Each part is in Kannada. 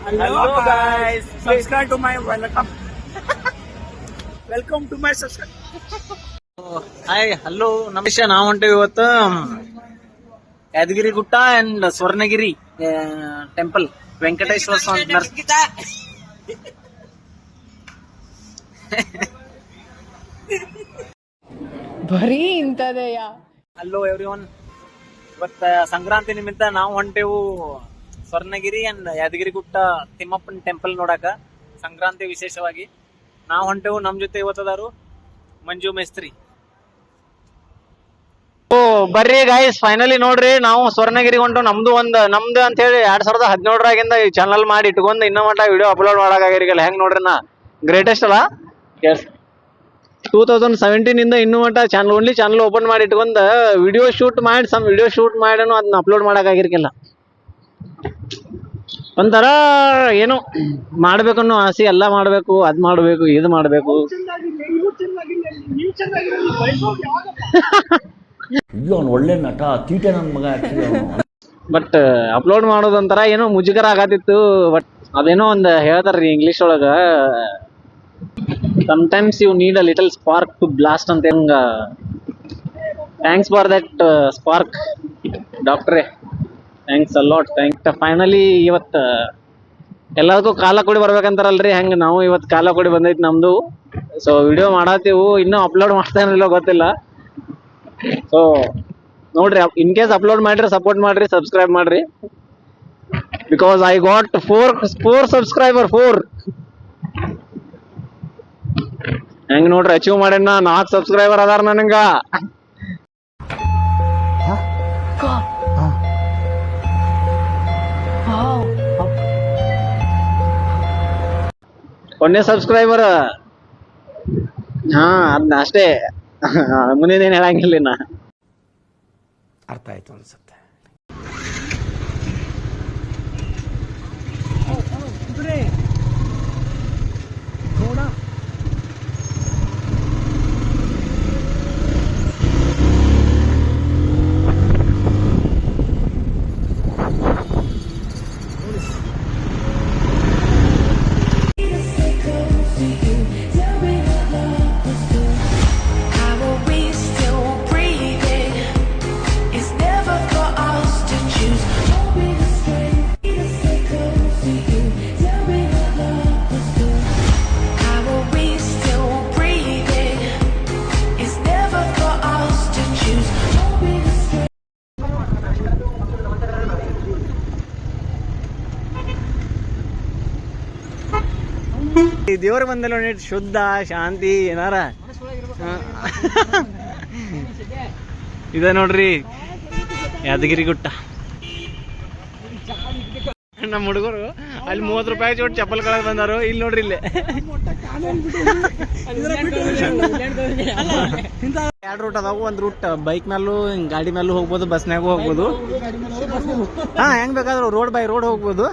Hello guys. Subscribe to my welcome. Welcome to my subscribe. Hi hello ನಮಸ್ತೆ. ನಾವು ಹೊಂಟೇವಿ ಇವತ್ತು ಯಾದಗಿರಿ ಗುಟ್ಟ ಅಂಡ್ ಸ್ವರ್ಣಗಿರಿ ಟೆಂಪಲ್ ವೆಂಕಟೇಶ್ವರ ಸ್ವಾಮಿ ಬರೀ ಇಂಥದೆಯಾ. ಹಲೋ ಎವ್ರಿವನ್, ಇವತ್ತ ಸಂಕ್ರಾಂತಿ ನಿಮಿತ್ತ ನಾವು ಹೊಂಟೇವು ಸ್ವರ್ಣಗಿರಿ ಅಂಡ್ ಯಾದಗಿರಿ ಗುಟ್ಟ ತಿಮ್ಮಪ್ಪನ ಟೆಂಪಲ್ ನೋಡಾಕ. ಸಂಕ್ರಾಂತಿ ವಿಶೇಷವಾಗಿ ನಾವು ಹೊಂಟೇವು. ನಮ್ ಜೊತೆ ಇವತ್ತದಾರು ಮಂಜು ಮೇಸ್ತ್ರಿ. ಬರ್ರಿ ಗೈಸ್, ಫೈನಲಿ ನೋಡ್ರಿ ನಾವು ಸ್ವರ್ಣಗಿರಿ ಹೊಂಟು. ನಮ್ದು ಅಂತ ಹೇಳಿ 2017ರಾಗಿಂದ ಈ ಚಾನಲ್ ಮಾಡಿ ಇಟ್ಕೊಂಡ್ ಇನ್ನೂ ಮಟ್ಟ ವಿಡಿಯೋ ಅಪ್ಲೋಡ್ ಮಾಡಾಗಿರಿಗಲ್ಲ. ಹೆಂಗ್ ನೋಡ್ರಿ ನಾ ಗ್ರೇಟೆಸ್ಟ್ ಅಲ್ಲ. 2017 ಇಂದ ಇನ್ನೂ ಮಟ್ಟ ಓನ್ಲಿ ಚಾನಲ್ ಓಪನ್ ಮಾಡಿ ಇಟ್ಕೊಂಡ್ ವಿಡಿಯೋ ಶೂಟ್ ಮಾಡಿ ಅದನ್ನ ಅಪ್ಲೋಡ್ ಮಾಡಾಗಿರ್ಕಿಲ್ಲ. ಒಂಥರ ಏನೋ ಮಾಡ್ಬೇಕನ್ನೋ ಆಸೆ, ಎಲ್ಲ ಮಾಡ್ಬೇಕು, ಅದ್ ಮಾಡ್ಬೇಕು, ಇದು ಮಾಡ್ಬೇಕು. ಒಳ್ಳೆ ನಟ ತೀಟೆ ನನ್ನ ಮಗ. ಬಟ್ ಅಪ್ಲೋಡ್ ಮಾಡೋದೊಂಥರ ಏನೋ ಮುಜುಗರ ಆಗತ್ತಿತ್ತು. ಬಟ್ ಅದೇನೋ ಒಂದು ಹೇಳ್ತಾರ್ರಿ ಇಂಗ್ಲಿಷ್ ಒಳಗ, sometimes you need a little spark to blast ಅಂತ. ಹೆಂಗ ಥ್ಯಾಂಕ್ಸ್ ಫಾರ್ ದಟ್ ಸ್ಪಾರ್ಕ್ ಡಾಕ್ಟ್ರೇ, ಥ್ಯಾಂಕ್ಸ್ ಅಲಾಟ್. ಫೈನಲಿ ಇವತ್ತು ಎಲ್ಲದಕ್ಕೂ ಕಾಲ ಕೂಡಿ ಬರ್ಬೇಕಂತಾರಲ್ರಿ, ಹೆಂಗ ನಾವು ಇವತ್ತು ಕಾಲ ಕೂಡಿ ಬಂದೈತಿ ನಮ್ದು. ಸೊ ವಿಡಿಯೋ ಮಾಡತ್ತೀವು, ಇನ್ನೂ ಅಪ್ಲೋಡ್ ಮಾಡ್ತಾನಿಲ್ಲ ಗೊತ್ತಿಲ್ಲ. ಸೊ ನೋಡ್ರಿ, ಇನ್ ಕೇಸ್ ಅಪ್ಲೋಡ್ ಮಾಡ್ರಿ ಸಪೋರ್ಟ್ ಮಾಡ್ರಿ, ಸಬ್ಸ್ಕ್ರೈಬ್ ಮಾಡ್ರಿ. Because I got 4 subscriber. 4 ಹೆಂಗ್ ನೋಡ್ರಿ ಅಚೀವ್ ಮಾಡೇನ. 4 ಸಬ್ಸ್ಕ್ರೈಬರ್ ಅದಾರ ನನಗ. ಒಂದೇ ಸಬ್ಸ್ಕ್ರೈಬರ್. ಅದನ್ನ ಅಷ್ಟೇ, ಮುಂದೇನೇನು ಹೇಳಂಗಿಲ್ಲ ನಾ. ಅರ್ಥ ಆಯ್ತು ಅನ್ಸುತ್ತೆ. ದೇವ್ರ ಬಂದಲ್ಲ ನೋಡಿ, ಶುದ್ಧ ಶಾಂತಿ ಏನಾರ ಇದ ನೋಡ್ರಿ ಯಾದಗಿರಿ ಗುಟ್ಟ. ನಮ್ಮ ಹುಡುಗರು ಅಲ್ಲಿ 30 ರೂಪಾಯಿ ಚೋಟ್ ಚಪ್ಪಲ್ ಕಳಕ್ ಬಂದಾರು. ಇಲ್ಲಿ ನೋಡ್ರಿ, ಇಲ್ಲೇ 2 ರೂಟ್ ಅದಾವು. ಒಂದ್ ರೂಟ್ ಬೈಕ್ ಮೇಲೂ ಗಾಡಿ ಮೇಲೂ ಹೋಗ್ಬೋದು, ಬಸ್ನಾಗೂ ಹೋಗ್ಬೋದು. ಹೆಂಗ್ ಬೇಕಾದ್ರು ರೋಡ್ ಬೈ ರೋಡ್ ಹೋಗ್ಬೋದು.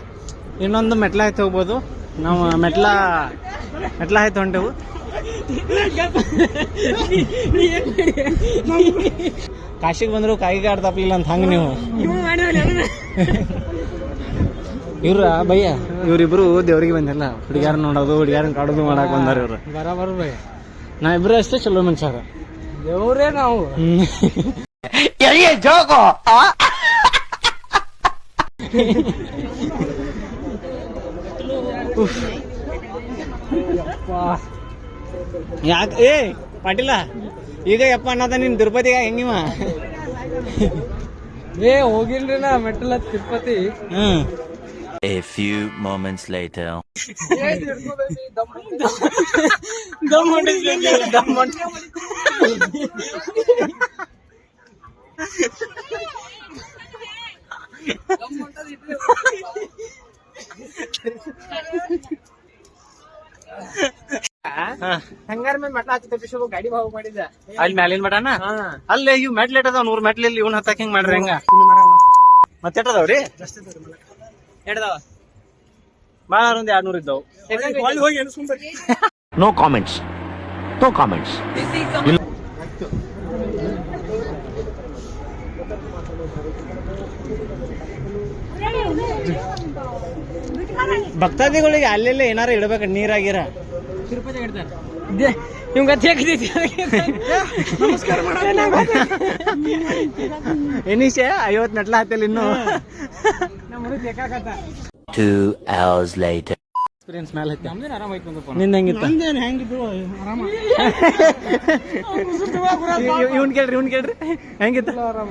ಇನ್ನೊಂದು ಮೆಟ್ಲ ಆಯ್ತು ಹೋಗ್ಬೋದು. ನಾವು ಮೆಟ್ಲ ಆಯ್ತು ಹೊಂಟೆವು. ಕಾಶಿಗೆ ಬಂದ್ರು ಕಾಯಿಗೆ ಆಡ್ ತಪ್ಪಲಿಲ್ಲ ಅಂತ ಹಂಗ ನೀವು. ಇವ್ರ ಭಯ್ಯ, ಇವ್ರಿಬ್ರು ದೇವ್ರಿಗೆ ಬಂದಿಲ್ಲ. ಹುಡುಗ್ಯಾರ ನೋಡೋದು, ಹುಡುಗ್ಯಾರನ್ನ ಕಾಡೋದು ಮಾಡಕ್ ಬಂದಾರ ಇವ್ರು. ಬರಾಬರ್ ಭಯ್ಯ, ನಾವಿಬ್ರು ಅಷ್ಟೇ ಚಲೋ ಮನುಷ್ಯರ. ದೇವ್ರೇ ನಾವು. ಯಾಕೆ ಪಾಟೀಲ ಈಗ ಯಪ್ಪ ಅನ್ನದ ನಿನ್ ತಿರುಪತಿಗ ಹೆಂಗಿವ? ಹೋಗಿಲ್ರಿ ನಾ ಮೆಟ್ಟಲ Tirupati. A few moments later. ಹಂಗಾರ ಮೇಲೆ ಮೆಟ್ಲ ಹಚ್ಚಿ ತಪ್ಪಿಸೋ ಗಾಡಿ ಭಾವ ಮಾಡಿದ ಅಲ್ಲಿ ಮ್ಯಾಲಿನ ಮಠನ. ಅಲ್ಲೇ ಇವ್ ಮೆಟ್ಲ್ ಏಟ್ ಅದಾವ, 100 ಮೆಟ್ಲಲ್ಲಿ ಇವ್ನ ಹತ್ತಾಕ ಹೆಂಗ್ ಮಾಡ್ರಿ? ಹೆಂಗ ಮತ್ತೆ ಎಟ್ ಅದಾವ್ರಿ? ಎಡ್ದಾವ ಬಾಳ ಒಂದ್ 200 ಇದ್ದಾವ. ಹೋಗಿ ಎನ್ಸ್ಕೊಂಡ್ಬರ್ರಿ. No comments. No comments. ಭಕ್ತಾದಿಗಳಿಗೆ ಅಲ್ಲೆಲ್ಲ ಏನಾರ ಇಡ್ಬೇಕು ನೀರಾಗಿರ ತಿರುಪತಿ ಇಡ್ತಾರೆ ಇವ್ ಗತಿ ಹಾಕಿದೈತಿ ಎನಿಷ 50 ಮೆಟ್ಲ ಹತ್ತಿಲ್ಲ ಇನ್ನು ನಮ್ಮ ಬೇಕಾಗತ್ತ 2 hours later. ಎಕ್ಸ್ಪೀರಿಯನ್ಸ್ ಮೇಲೆ ಹತ್ತಿ ನಮ್ದೇನು ಆರಾಮ ಐತಿ ಬಂದಪ್ಪ ನಿಂದ ಹೆಂಗಿತ್ತು ಹೆಂಗಿದ್ರು ಆರಾಮ ಇವ್ನ್ ಕೇಳ್ರಿ ಹೆಂಗಿತ್ತು ಆರಾಮ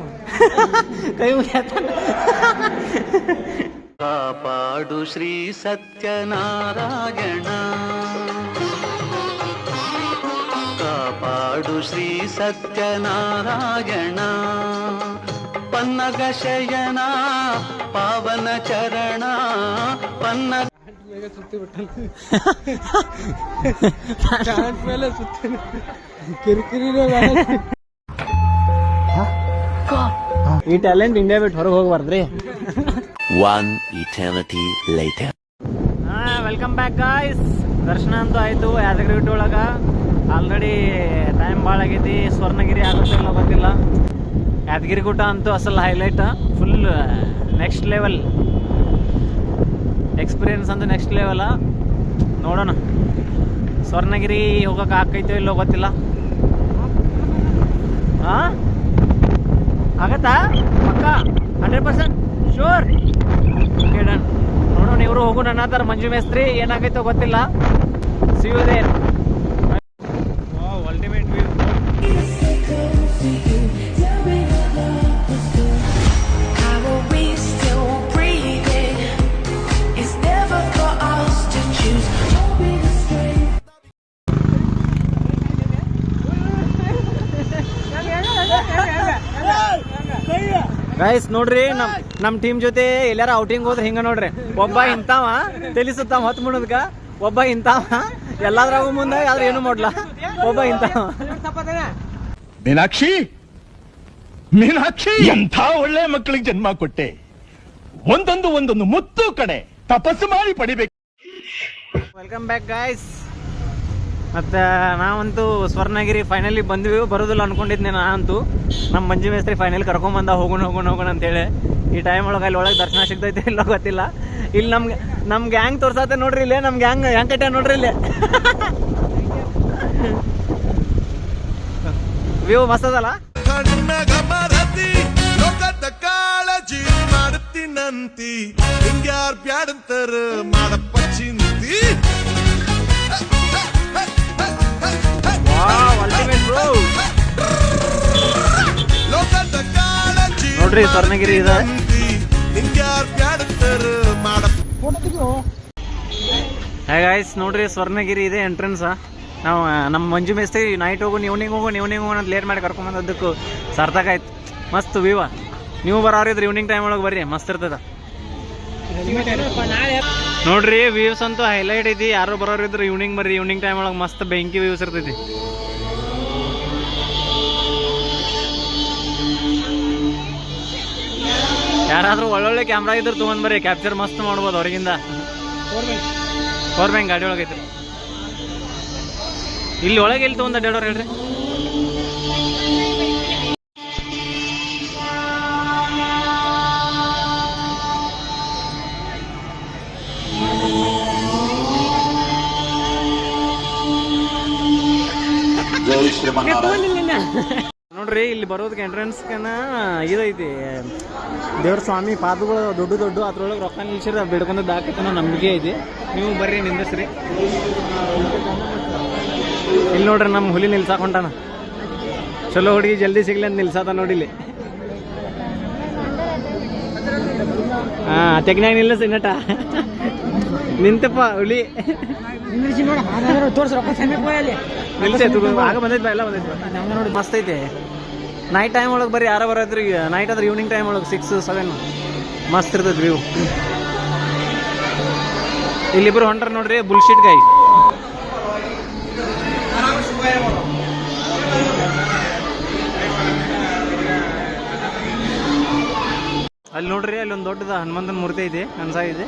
ಕೈ ಮುಗಿಯಾತ ಕಾಪಾಡು ಶ್ರೀ ಸತ್ಯನಾರಾಯಣ ಕಾಪಾಡು ಶ್ರೀ ಸತ್ಯನಾರಾಯಣ ಪನ್ನಗ ಶಯನ ಪಾವನ ಚರಣ ಪನ್ನ ಸುತ್ತಿ ಬಿಟ್ಟಲ್ಲ ಮೇಲೆ ಸುತ್ತಿ ಕಿರಿಕಿರಿ ಈ ಟ್ಯಾಲೆಂಟ್ ಇಂಡಿಯಾ ಬಿಟ್ಟು ಹೊರಗೆ ಹೋಗ್ಬಾರ್ದ್ರಿ One eternity later. Welcome back guys ದರ್ಶನ ಅಂತೂ ಆಯಿತು ಯಾದಗಿರಿ ಗುಡ್ಡ ಒಳಗೆ ಆಲ್ರೆಡಿ ಟೈಮ್ ಭಾಳ ಆಗೈತಿ ಸ್ವರ್ಣಗಿರಿ ಆಗುತ್ತೆ ಇಲ್ಲ ಗೊತ್ತಿಲ್ಲ ಯಾದಗಿರಿ ಗುಡ್ಡ ಅಂತೂ ಅಸಲ್ highlight full next level experience ಅಂತೂ ನೆಕ್ಸ್ಟ್ ಲೆವೆಲ ನೋಡೋಣ ಸ್ವರ್ಣಗಿರಿ ಹೋಗೋಕೆ ಆಕೈತೋ ಇಲ್ಲೋ ಗೊತ್ತಿಲ್ಲ ಹಾಂ ಆಗತ್ತಾ ಪಕ್ಕ 100% ಶೋರ್ ಓಕೆ ಡನ್ ನೋಡೋಣ ಇವರು ಹೋಗು ನನ್ನ ಹತ್ರ ಮಂಜು ಮೇಸ್ತ್ರಿ ಏನಾಗೈತೋ ಗೊತ್ತಿಲ್ಲ see you there ultimate view How are we still breathing? It's never for us to choose. Don't be the strength. Guys ನೋಡ್ರಿ ನಮ್ ಟೀಮ್ ಜೊತೆ ಎಲ್ಲಾರ ಔಟಿಂಗ್ ಹೋದ್ರೆ ಹಿಂಗ ನೋಡ್ರಿ ಒಬ್ಬ ಇಂತಾವ ತಿಳಿಸುತ್ತಾವ ಹೊತ್ತು ಮುಣದ್ಕ ಒಬ್ಬ ಇಂತಾವ ಎಲ್ಲಾದ್ರಾಗೂ ಮುಂದೆ ಆದ್ರೆ ಏನು ಮಾಡ್ಲಾ ಒಬ್ಬ ಇಂತಾವ ಮೀನಾಕ್ಷಿ ಎಂಥ ಒಳ್ಳೆ ಮಕ್ಕಳಿಗೆ ಜನ್ಮ ಕೊಟ್ಟೆ ಒಂದೊಂದು ಮುತ್ತು ಕಡೆ ತಪಸ್ಸು ಮಾಡಿ ಪಡಿಬೇಕು. ವೆಲ್ಕಮ್ ಬ್ಯಾಕ್ ಗಾಯ್ಸ್ ಮತ್ತು ನಾವಂತೂ ಸ್ವರ್ಣಗಿರಿ ಫೈನಲಿ ಬಂದ್ವಿ ಬರೋದಿಲ್ಲ ಅನ್ಕೊಂಡಿದ್ದೆ ನಾನಂತೂ ನಮ್ಮ ಮಂಜು ಮೇಸ್ತ್ರಿ ಫೈನಲ್ ಕರ್ಕೊಂಬಂದ ಹೋಗೋಣ ಅಂತೇಳಿ ಈ ಟೈಮ್ ಒಳಗೆ ಅಲ್ಲಿ ಒಳಗೆ ದರ್ಶನ ಸಿಗ್ತೈತೆ ಇಲ್ಲ ಗೊತ್ತಿಲ್ಲ ಇಲ್ಲಿ ನಮ್ ಗ್ಯಾಂಗ್ ತೋರ್ಸತ್ತೆ ನೋಡ್ರಿ ಇಲ್ಲೇ ನಮ್ ಗ್ಯಾಂಗ್ ಹೆಂಗ್ ಕಟ್ಟ ನೋಡ್ರಿ ಇಲ್ಲಿ ವ್ಯೂ ಮಸ್ತ್ ಅದಲ್ಲ ಲೋಕದ ಕಾಳಜಿ ಮಾಡ್ತೀನಂತಿ ಹಿಂಗ್ಯಾರ್ ಬ್ಯಾಡಂತರ ಮಾಡಪ್ಪ ಚಿಂತಿ ಲೋಕದ ಕಾಳಜಿ ನೋಡ್ರಿ ಸ್ವರ್ಣಗಿರಿ ಇದೆ ಹಿಂಗ್ಯಾರ್ ಬ್ಯಾಡಂತರ ಮಾಡಪ್ಪ ಹೇ ಗಾಯ್ಸ್ ನೋಡ್ರಿ ಸ್ವರ್ಣಗಿರಿ ಇದೆ ಎಂಟ್ರೆನ್ಸ್ ನಾವು ನಮ್ಮ ಮಂಜು ಮೇಸ್ತ್ರಿ ನೈಟ್ ಈವ್ನಿಂಗ್ ಹೋಗೋಣ ಅಂತ ಲೇಟ್ ಮಾಡಿ ಕರ್ಕೊಂಬಂದದ್ದಕ್ಕೂ ಸಾರ್ಥಕ ಆಯ್ತು ಮಸ್ತ್ ವ್ಯೂವ ನೀವು ಬರೋರಿದ್ರೆ ಈವ್ನಿಂಗ್ ಟೈಮ್ ಒಳಗೆ ಬರ್ರಿ ಮಸ್ತ್ ಇರ್ತದ ನೋಡ್ರಿ ವ್ಯೂಸ್ ಅಂತೂ ಹೈಲೈಟ್ ಐತಿ ಯಾರು ಬರೋರಿದ್ರೆ ಈವ್ನಿಂಗ್ ಬರ್ರಿ ಈವ್ನಿಂಗ್ ಟೈಮ್ ಒಳಗೆ ಮಸ್ತ್ ಬೆಂಕಿ ವ್ಯೂಸ್ ಇರ್ತೈತಿ ಯಾರಾದ್ರೂ ಒಳ್ಳೊಳ್ಳೆ ಕ್ಯಾಮ್ರಾ ಇದ್ರೆ ತೊಗೊಂಡ್ ಬರ್ರಿ ಕ್ಯಾಪ್ಚರ್ ಮಸ್ತ್ ಮಾಡ್ಬೋದು ಹೊರಗಿಂದ ಪವರ್ ಬ್ಯಾಂಕ್ ಗಾಡಿ ಒಳಗೈತ್ರಿ ಇಲ್ಲಿ ಒಳಗೆ ಎಲ್ಲಿ ತೊಗೊಂಡ್ ಅಡ್ಡಾಡೋರು ಹೇಳ್ರಿ ನೋಡ್ರಿ ಇಲ್ಲಿ ಬರೋದಕ್ಕೆ ಎಂಟ್ರೆನ್ಸ್ಕನ ಇದೈತಿ ದೇವ್ರ ಸ್ವಾಮಿ ಪಾದಗಳು ದೊಡ್ಡ ಅದ್ರೊಳಗೆ ರೊಕ್ಕ ನಿಲ್ಸಿರ ಬೇಡ್ಕೊಂಡದ್ದು ಹಾಕತ್ತನ ನಂಬಿಕೆ ಐತಿ ನೀವು ಬರ್ರಿ ನಿಂದಿಸ್ರಿ ಇಲ್ಲಿ ನೋಡ್ರಿ ನಮ್ಮ ಹುಲಿ ನಿಲ್ಸಾಕ್ ಹೊಂಟಾನ ಚಲೋ ಹುಡುಗಿ ಜಲ್ದಿ ಸಿಗ್ಲಿ ಅಂತ ನಿಲ್ಸಾತ ನೋಡಿಲಿ ತೆಗ್ನಾಗ ನಿಲ್ಲಿಸಿ ನಟ ನಿಂತಪ್ಪ ಹುಲಿ ನಿಲ್ಸೆ ಆಗ ಬಂದೈತಿ ಎಲ್ಲ ಬಂದೈತಿ ನೋಡಿ ಮಸ್ತ್ ಐತೆ ನೈಟ್ ಟೈಮ್ ಒಳಗೆ ಬರ್ರಿ ಯಾರ ಬರೋದ್ರಿ ನೈಟ್ ಆದ್ರೆ ಈವ್ನಿಂಗ್ ಟೈಮ್ ಒಳಗೆ 6, 7 ಮಸ್ತ್ ಇರ್ತೈತಿ ವ್ಯೂ ಇಲ್ಲಿಬ್ರು ಹೊಂಟ್ರ ನೋಡ್ರಿ ಬುಲ್ಶೀಟ್ ಗಾಯಿ ಅಲ್ಲಿ ನೋಡ್ರಿ ಅಲ್ಲಿ ಒಂದು ದೊಡ್ಡದ ಹನುಮಂತನ ಮೂರ್ತಿ ಐತಿ ಕನ್ಸ ಐತಿ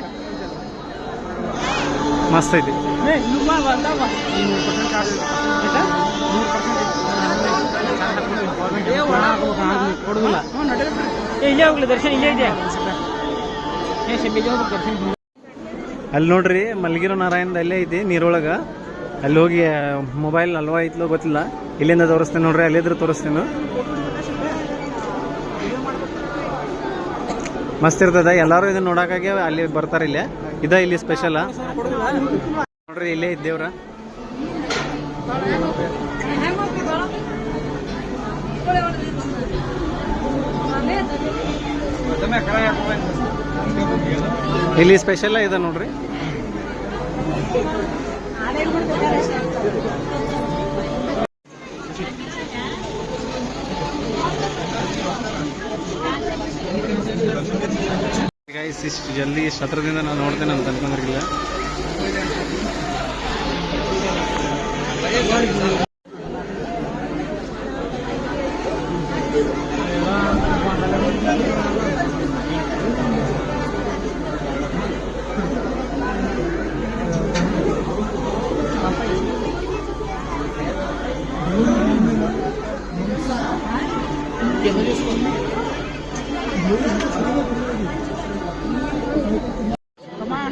ಮಸ್ತ್ ಐತಿ ಕೊಡುದಿಲ್ಲ ಇಲ್ಲೇ ಹೋಗ್ಲಿ ದರ್ಶನ ಇಲ್ಲೇ ಇದೆ ದರ್ಶನ ಅಲ್ಲಿ ನೋಡ್ರಿ ಮಲ್ಗಿರೋ ನಾರಾಯಣದ ಅಲ್ಲೇ ಐತಿ ನೀರೊಳಗ. ಅಲ್ಲಿ ಹೋಗಿ ಮೊಬೈಲ್ ಅಲ್ವಾ ಐತ್ಲೋ ಗೊತ್ತಿಲ್ಲ, ಇಲ್ಲಿಂದ ತೋರಿಸ್ತೇನೆ ನೋಡ್ರಿ, ಅಲ್ಲಿದ್ರೆ ತೋರಿಸ್ತೇನೆ. ಮಸ್ತ್ ಇರ್ತದ, ಎಲ್ಲಾರು ಇದನ್ನ ನೋಡಕ್ಕಾಗಿ ಅಲ್ಲಿ ಬರ್ತಾರ. ಇಲ್ಲೇ ಇಲ್ಲಿ ಸ್ಪೆಷಲ್ ನೋಡ್ರಿ, ಇಲ್ಲೇ ಇದ್ದೇವ್ರ. ಇಲ್ಲಿ ಸ್ಪೆಷಲ್ ಇದೆ ನೋಡ್ರಿ. ಗೈಸ್, ಇಷ್ಟು ಜಲ್ದಿ ಇಷ್ಟು ಹತ್ರದಿಂದ ನಾನು ನೋಡ್ತೇನೆ ಅಂತ ಅನ್ಕೊಂಡ್ರಿಲ್ಲ.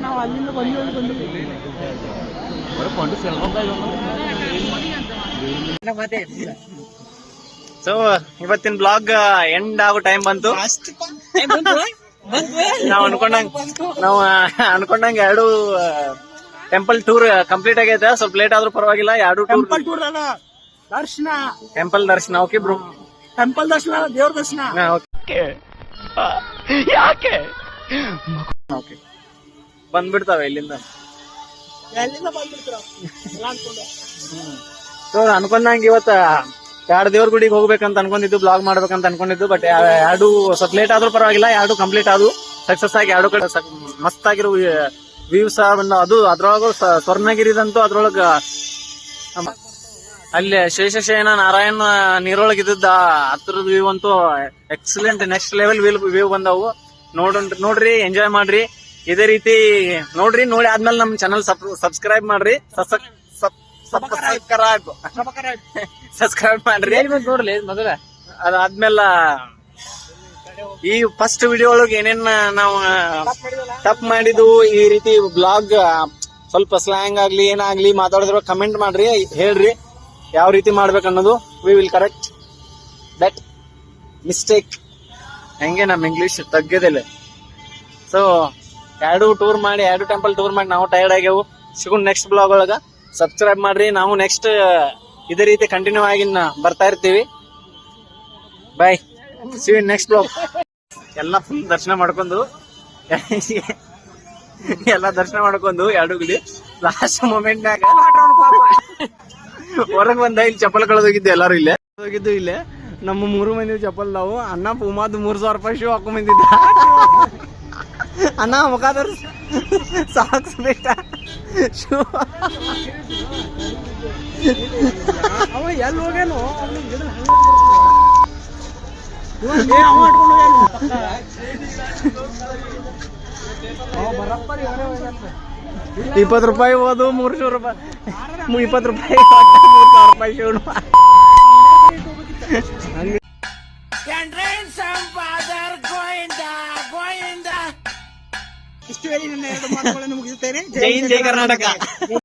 ನಾವು ಅಲ್ಲಿಂದ ಸೊ ಇವತ್ತಿನ ಬ್ಲಾಗ್ ಎಂಡ್ ಆಗೋ ಟೈಮ್ ಬಂತು. ನಾವು ಅನ್ಕೊಂಡಂಗೆ ಎರಡು ಟೆಂಪಲ್ ಟೂರ್ ಕಂಪ್ಲೀಟ್ ಆಗೈತೆ. ಸ್ವಲ್ಪ ಲೇಟ್ ಆದ್ರೂ ಪರವಾಗಿಲ್ಲ. ಎರಡು ಟೆಂಪಲ್ ಟೂರ್ ಅಲ್ಲ, ದರ್ಶನ. ಟೆಂಪಲ್ ದರ್ಶನ. ಓಕೆ ಬ್ರೋ, ಟೆಂಪಲ್ ದರ್ಶನ, ದೇವ್ರ ದರ್ಶನ. ಯಾಕೆ ಓಕೆ, ಬಂದ್ಬಿಡ್ತಾವೆ ಇಲ್ಲಿಂದ. ಎಲ್ಲಿಂದ ಬಂದ್ಬಿಡ್ತೀರ ಎಲ್ಲ ಅನ್ಕೊಂಡು. ಸೊ ಅನ್ಕೊಂಡಂಗೆ ಇವತ್ತ ಎರಡು ದೇವ್ರ ಗುಡಿಗೆ ಹೋಗ್ಬೇಕಂತ ಅನ್ಕೊಂಡಿದ್ದು, ಬ್ಲಾಗ್ ಮಾಡ್ಬೇಕಂತ ಅನ್ಕೊಂಡಿದ್ದು. ಬಟ್ ಎರಡು ಸ್ವಲ್ಪ ಲೇಟ್ ಆದ್ರೂ ಪರವಾಗಿಲ್ಲ, ಎರಡು ಕಂಪ್ಲೀಟ್ ಆದ್ವು ಸಕ್ಸಸ್ ಆಗಿ. ಎರಡು ಕಡೆ ಮಸ್ತ್ ಆಗಿರೋ ವ್ಯೂಸ್ ಅದು. ಅದ್ರೊಳಗ ಸ್ವರ್ಣಗಿರಿದಂತೂ ಅದ್ರೊಳಗ ಅಲ್ಲಿ ಶೇಷಶಯನ ನಾರಾಯಣ ನೀರೊಳಗೆ ಇದ್ದ ಹತ್ರದ ವ್ಯೂ ಅಂತೂ ಎಕ್ಸಲೆಂಟ್, ನೆಕ್ಸ್ಟ್ ಲೆವೆಲ್ ವ್ಯೂ ಬಂದವು. ನೋಡ್ರಿ, ಎಂಜಾಯ್ ಮಾಡ್ರಿ. ಇದೇ ರೀತಿ ನೋಡ್ರಿ. ನೋಡಿ ಆದ್ಮೇಲೆ ನಮ್ ಚಾನಲ್ ಸಬ್ಸ್ಕ್ರೈಬ್ ಮಾಡ್ರಿ. ಸಬ್ಸ್ಕ್ರೈಬ್ ಮಾಡ್ರಿ ನೋಡ್ಲಿ ಮೊದಲ. ಅದಾದ್ಮೇಲೆ ಈ ಫಸ್ಟ್ ವಿಡಿಯೋ ಒಳಗೆ ಏನೇನ್ ನಾವು ತಪ್ಪು ಮಾಡಿದ್ವು, ಈ ರೀತಿ ಬ್ಲಾಗ್ ಸ್ವಲ್ಪ ಸ್ಲ್ಯಾಂಗ್ ಆಗ್ಲಿ ಏನಾಗ್ಲಿ ಮಾತಾಡಿದ್ರ ಕಮೆಂಟ್ ಮಾಡ್ರಿ, ಹೇಳ್ರಿ ಯಾವ ರೀತಿ ಮಾಡ್ಬೇಕನ್ನೋದು. We will correct that mistake. ಹೆಂಗೆ ನಮ್ ಇಂಗ್ಲಿಷ್ ತಗ್ಗದಿಲ್ಲ. ಸೊ ಎರಡು ಟೆಂಪಲ್ ಟೂರ್ ಮಾಡಿ ನಾವು ಟೈರ್ಡ್ ಆಗ್ಯಾವು. ಸಿಗೋಣ ನೆಕ್ಸ್ಟ್ ಬ್ಲಾಗ್ ಒಳಗ. ಸಬ್ಸ್ಕ್ರೈಬ್ ಮಾಡ್ರಿ. ನಾವು ನೆಕ್ಸ್ಟ್ ಇದೇ ರೀತಿ ಕಂಟಿನ್ಯೂ ಆಗಿ ಬರ್ತಾ ಇರ್ತೀವಿ. ಬಾಯ್, ಸಿ ಯು ನೆಕ್ಸ್ಟ್ ಬ್ಲಾಗ್. ಎಲ್ಲ ಫುಲ್ ದರ್ಶನ ಮಾಡ್ಕೊಂಡು ಎರಡು ಗುಡಿ ಲಾಸ್ಟ್ ಮೂಮೆಂಟ್ನಾಗ ಹೊರಗ್ ಬಂದ. ಇಲ್ಲಿ ಚಪ್ಪಲ್ ಕಳೆದೋಗಿದ್ದು ಎಲ್ಲಾರು ಇಲ್ಲೇ ಹೋಗಿದ್ದು. ಇಲ್ಲೇ ನಮ್ಮ 3 ಮಂದಿ ಚಪ್ಪಲ್ ನಾವು. ಅಣ್ಣ ಉಮಾದ್ 3,000 ರೂಪಾಯಿ ಶೂ ಹಾಕೊಂಡ್ ಬಂದಿದ್ದ. ಅಣ್ಣ ಮುಖಾದರ್ ಸಾಕ್ಸ್ ಬೇಟ ಶೂ ಅವ ಎಲ್ಲಿ ಹೋಗ್ಯಾನು ₹20 ಹೋದು, 300 ರೂಪಾಯಿ, 20 ರೂಪಾಯಿ, 3,000 ರೂಪಾಯಿ ಶೂ. ಇಷ್ಟು ಹೇಳಿ ನನ್ನ 2 ಮಾತುಗಳನ್ನು ಮುಗಿಸುತ್ತೇನೆ. ಜೈ ಹಿಂದ್, ಜೈ ಕರ್ನಾಟಕ.